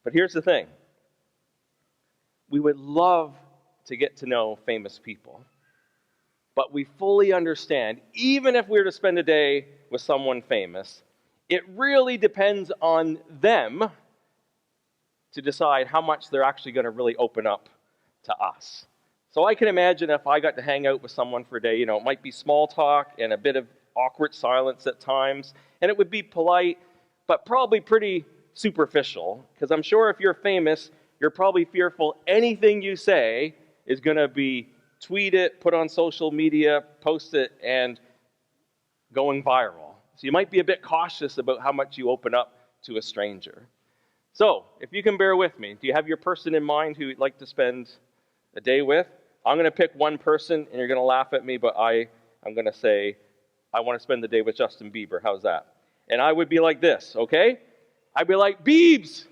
But here's the thing. We would love to get to know famous people. But we fully understand, even if we were to spend a day with someone famous, it really depends on them to decide how much they're actually going to really open up to us. So I can imagine if I got to hang out with someone for a day, it might be small talk and a bit of awkward silence at times, and it would be polite, but probably pretty superficial, because I'm sure if you're famous, you're probably fearful anything you say is going to be tweeted, put on social media, post it, and going viral. So you might be a bit cautious about how much you open up to a stranger. So, if you can bear with me, do you have your person in mind who you'd like to spend a day with? I'm going to pick one person, and you're going to laugh at me, but I'm going to say, I want to spend the day with Justin Bieber. How's that? And I would be like this, okay? I'd be like, Biebs,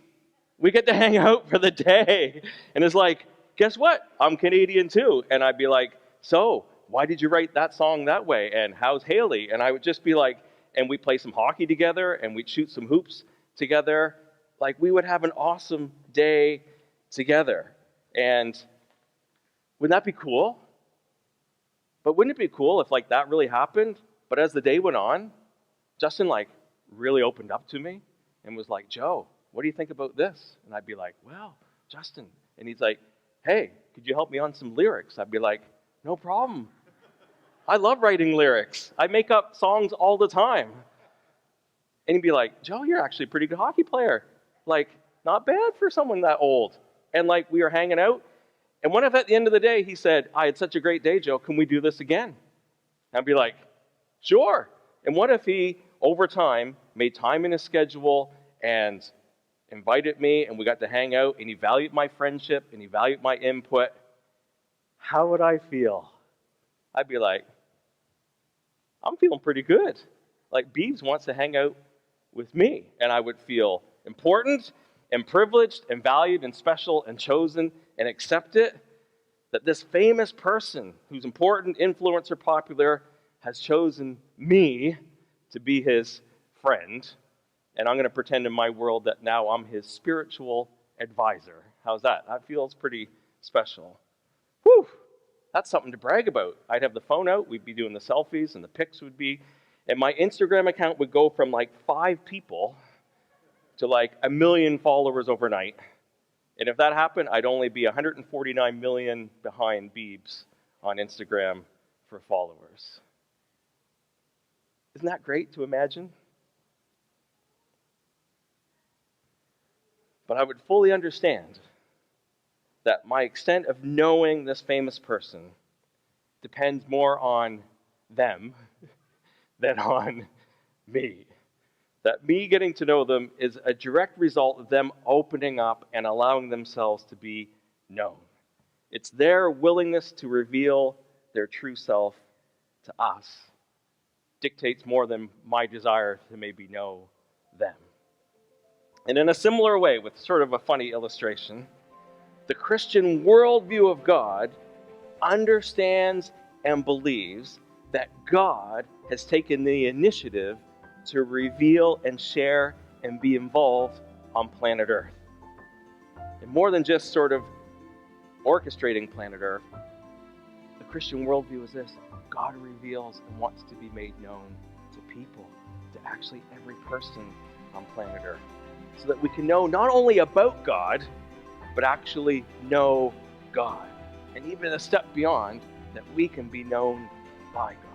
we get to hang out for the day. And it's like, guess what? I'm Canadian too. And I'd be like, so, why did you write that song that way? And how's Haley? And I would just be like, and we play some hockey together, and we'd shoot some hoops together. Like, we would have an awesome day together. And wouldn't that be cool? But wouldn't it be cool if, that really happened? But as the day went on, Justin, really opened up to me and was like, Joe, what do you think about this? And I'd be like, well, Justin. And he's like, hey, could you help me on some lyrics? I'd be like, no problem. I love writing lyrics. I make up songs all the time. And he'd be like, Joe, you're actually a pretty good hockey player. Not bad for someone that old. And we were hanging out. And what if at the end of the day he said, I had such a great day, Joe, can we do this again? And I'd be like, sure. And what if he, over time, made time in his schedule and invited me, and we got to hang out, and he valued my friendship, and he valued my input? How would I feel? I'd be like, I'm feeling pretty good. Biebs wants to hang out with me. And I would feel important and privileged and valued and special and chosen and accepted, that this famous person who's important, influencer, popular, has chosen me to be his friend. And I'm going to pretend in my world that now I'm his spiritual advisor. How's that? That feels pretty special. Whew! That's something to brag about. I'd have the phone out, we'd be doing the selfies, and the pics would be, and my Instagram account would go from 5 people to 1 million followers overnight. And if that happened, I'd only be 149 million behind Biebs on Instagram for followers. Isn't that great to imagine? But I would fully understand that my extent of knowing this famous person depends more on them than on me. That me getting to know them is a direct result of them opening up and allowing themselves to be known. It's their willingness to reveal their true self to us dictates more than my desire to maybe know them. And in a similar way, with sort of a funny illustration, the Christian worldview of God understands and believes that God has taken the initiative to reveal and share and be involved on planet Earth. And more than just sort of orchestrating planet Earth, the Christian worldview is this: God reveals and wants to be made known to people, to actually every person on planet Earth, so that we can know not only about God, but actually know God. And even a step beyond, that we can be known by God.